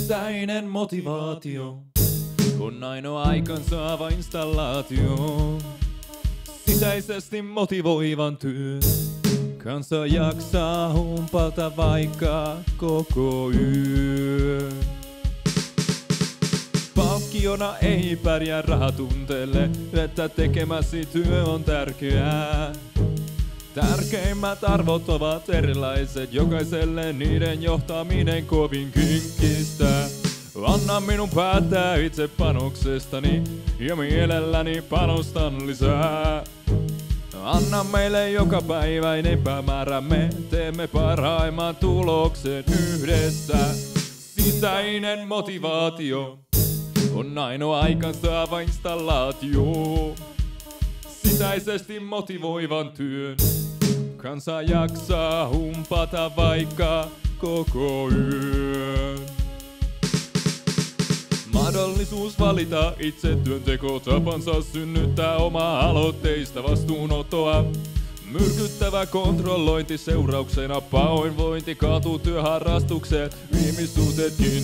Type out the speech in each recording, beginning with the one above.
Sisäinen motivaatio on ainoa aikansaava installaatio. Sisäisesti motivoivan työn kanssa jaksaa humpata vaikka koko yön. Palkkiona ei pärjää rahatunteelle, että tekemäsi työ on tärkeää. Tärkeimmät arvot ovat erilaiset, jokaiselle niiden johtaminen kovin kinkkistä. Anna minun päättää itse panoksestani ja mielelläni panostan lisää. Anna meille joka päiväinen päämäärä, me teemme parhaimman tuloksen yhdessä. Sisäinen motivaatio on ainoa aikansaava installaatio. Sisäisesti motivoivan työn kanssa jaksaa humpata vaikka koko yön. Mahdollisuus valita itse työntekotapansa synnyttää omaa aloitteista vastuunottoa. Myrkyttävä kontrollointi seurauksena pahoinvointi kaatuu työharrastukseen, ihmissuhteetkin.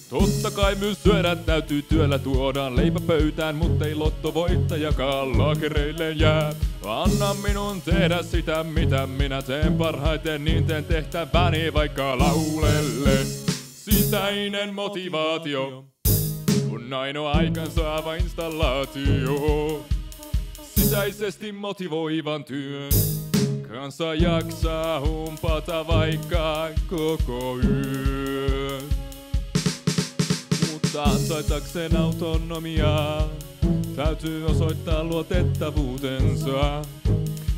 Totta kai myös syödä täytyy, työllä tuodaan leipä pöytään, mutta ei lottovoittajakaan laakereille jää. Anna minun tehdä sitä, mitä minä teen parhaiten, niin teen tehtäväni vaikka laulelle. Sisäinen motivaatio on ainoa aikansaava installaatio. Sisäisesti motivoivan työn kanssa jaksaa humpata vaikka koko yön. Mutta ansaitakseen autonomiaa täytyy osoittaa luotettavuutensa.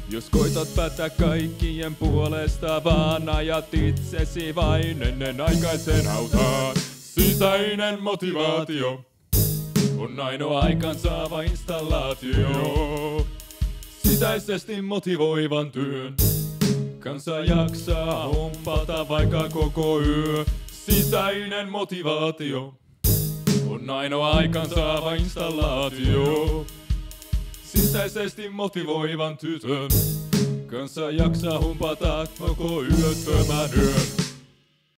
Jos koitat päättää kaikkien puolesta, vaan ajat itsesi vain ennenaikaisen hautaan. Sisäinen motivaatio on ainoa aikansaava installaatio. Sisäisesti motivoivan työn kanssa jaksaa humpata vaikka koko yö. Sisäinen motivaatio on ainoa aikansaava installaatio. Sisäisesti motivoivan tytön kanssa jaksaa humpata koko yöttömän yön.